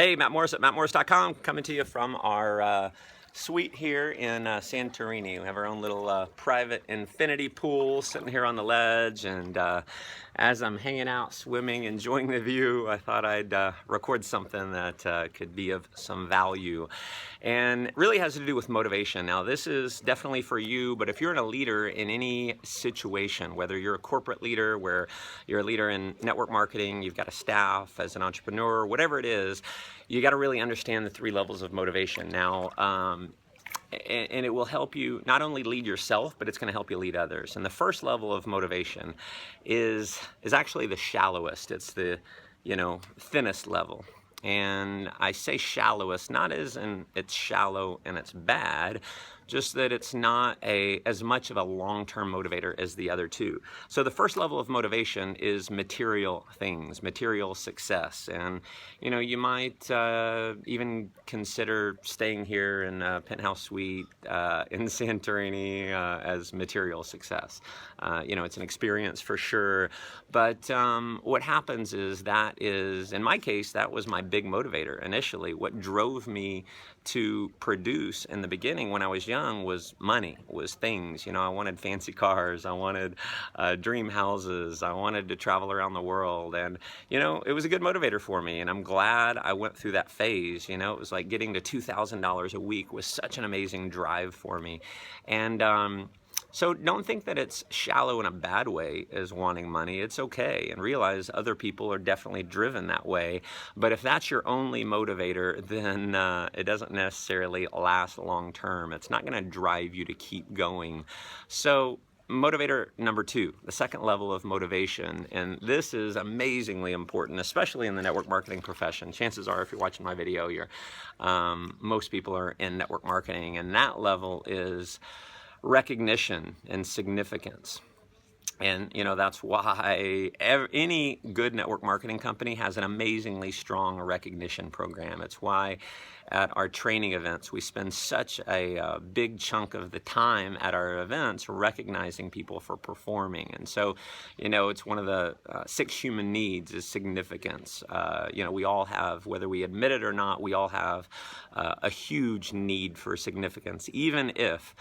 Hey, Matt Morris at mattmorris.com, coming to you from our suite here in Santorini. We have our own little private infinity pool sitting here on the ledge, and as I'm hanging out, swimming, enjoying the view, I thought I'd record something that could be of some value. And it really has to do with motivation. Now, this is definitely for you, but if you're a leader in any situation, whether you're a corporate leader, where you're a leader in network marketing, you've got a staff, as an entrepreneur, whatever it is, you got to really understand the 3 levels of motivation. Now, and it will help you not only lead yourself, but it's going to help you lead others. And the first level of motivation is actually the shallowest. It's the, thinnest level. And I say shallowest, not as in it's shallow and it's bad, just that it's not as much of a long-term motivator as the other 2. So the first level of motivation is material things, material success. And, you might even consider staying here in a penthouse suite in Santorini as material success. It's an experience for sure. But what happens is in my case, that was my big motivator initially. What drove me to produce in the beginning when I was young was money, was things. I wanted fancy cars, I wanted dream houses, I wanted to travel around the world, and it was a good motivator for me, and I'm glad I went through that phase. It was like getting to $2,000 a week was such an amazing drive for me. And so don't think that it's shallow in a bad way as wanting money. It's okay, and realize other people are definitely driven that way. But if that's your only motivator, then it doesn't necessarily last long term. It's not going to drive you to keep going. So motivator number 2, the second level of motivation, and this is amazingly important, especially in the network marketing profession. Chances are, if you're watching my video, most people are in network marketing, and that level is recognition and significance. And that's why any good network marketing company has an amazingly strong recognition program. It's why at our training events we spend such a big chunk of the time at our events recognizing people for performing. And so it's one of the 6 human needs is significance. We all have, whether we admit it or not, we all have a huge need for significance, even if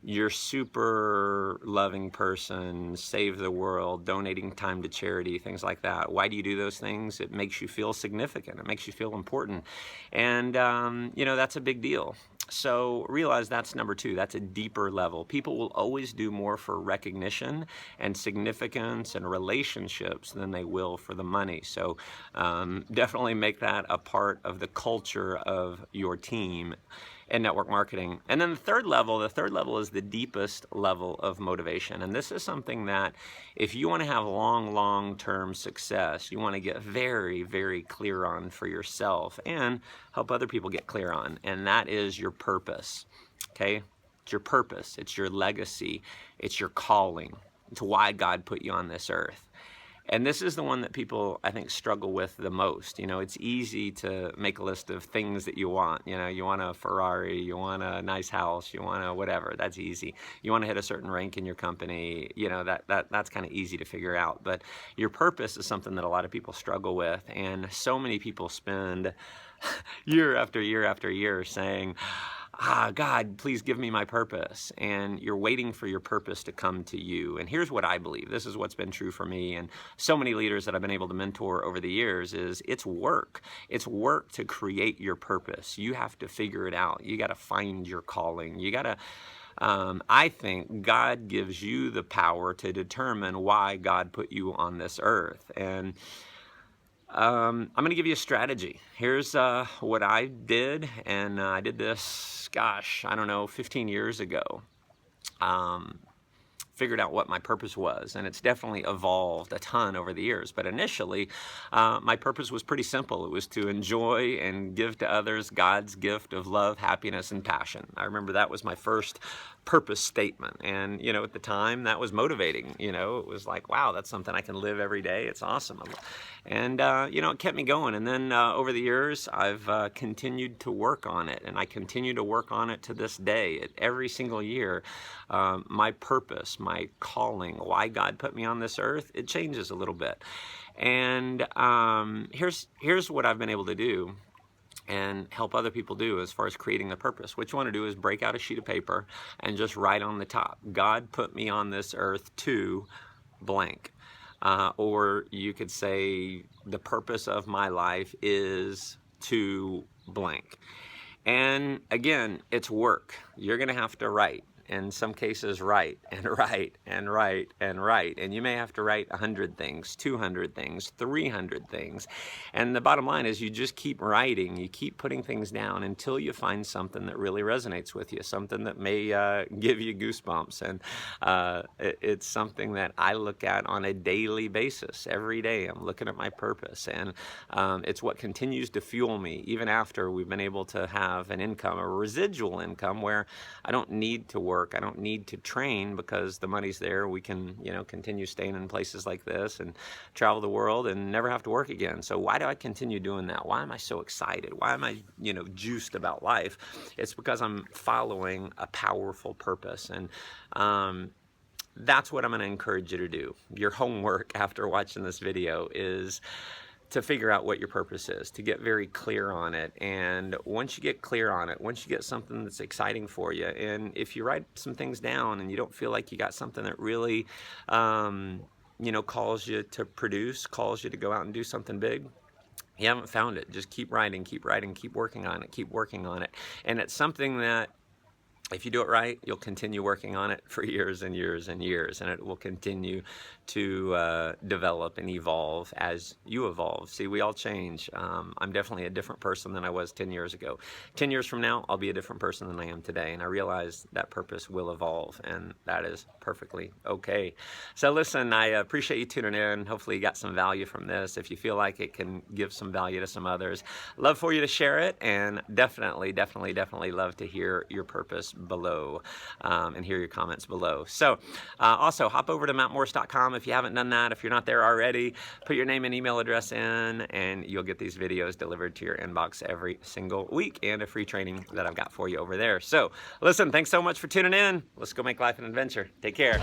you're super loving person, save the world, donating time to charity, things like that. Why do you do those things? It makes you feel significant. It makes you feel important. And, that's a big deal. So realize that's number 2. That's a deeper level. People will always do more for recognition and significance and relationships than they will for the money. So definitely make that a part of the culture of your team in network marketing. And then the third level is the deepest level of motivation. And this is something that if you want to have long-term success, you want to get very, very clear on for yourself and help other people get clear on. And that is your purpose, okay? It's your purpose. It's your legacy. It's your calling. It's why God put you on this earth. And this is the one that people, I think, struggle with the most. It's easy to make a list of things that you want. You want a Ferrari, you want a nice house, you want a whatever. That's easy. You want to hit a certain rank in your company. That's kind of easy to figure out. But your purpose is something that a lot of people struggle with. And so many people spend year after year after year saying, God, please give me my purpose. And you're waiting for your purpose to come to you. And here's what I believe. This is what's been true for me and so many leaders that I've been able to mentor over the years is it's work. It's work to create your purpose. You have to figure it out. You got to find your calling. You got to I think God gives you the power to determine why God put you on this earth. And I'm going to give you a strategy. Here's what I did, and I did this, 15 years ago. Figured out what my purpose was, and it's definitely evolved a ton over the years. But initially, my purpose was pretty simple. It was to enjoy and give to others God's gift of love, happiness, and passion. I remember that was my first purpose statement. And, at the time that was motivating. It was like, wow, that's something I can live every day. It's awesome. And, it kept me going. And then over the years, I've continued to work on it, and I continue to work on it to this day. Every single year, my purpose, my calling, why God put me on this earth, it changes a little bit. And here's what I've been able to do and help other people do as far as creating the purpose. What you want to do is break out a sheet of paper and just write on the top, God put me on this earth to blank. Or you could say the purpose of my life is to blank. And again, it's work. You're going to have to write. In some cases, write and write and write and write. And you may have to write 100 things, 200 things, 300 things. And the bottom line is you just keep writing. You keep putting things down until you find something that really resonates with you, something that may give you goosebumps. And it's something that I look at on a daily basis. Every day I'm looking at my purpose. And it's what continues to fuel me, even after we've been able to have an income, a residual income, where I don't need to work. I don't need to train because the money's there. We can, continue staying in places like this and travel the world and never have to work again. So why do I continue doing that? Why am I so excited? Why am I, juiced about life? It's because I'm following a powerful purpose. And that's what I'm going to encourage you to do. Your homework after watching this video is to figure out what your purpose is, to get very clear on it. And once you get clear on it, once you get something that's exciting for you, and if you write some things down and you don't feel like you got something that really, calls you to produce, calls you to go out and do something big, you haven't found it. Just keep writing, keep working on it, keep working on it. And it's something that, if you do it right, you'll continue working on it for years and years and years, and it will continue to develop and evolve as you evolve. See, we all change. I'm definitely a different person than I was 10 years ago. 10 years from now, I'll be a different person than I am today, and I realize that purpose will evolve, and that is perfectly okay. So listen, I appreciate you tuning in. Hopefully you got some value from this. If you feel like it can give some value to some others, love for you to share it, and definitely love to hear your purpose below and hear your comments below. So also hop over to mattmorse.com if you haven't done that. If you're not there already, put your name and email address in and you'll get these videos delivered to your inbox every single week, and a free training that I've got for you over there. So listen, thanks so much for tuning in. Let's go make life an adventure. Take care.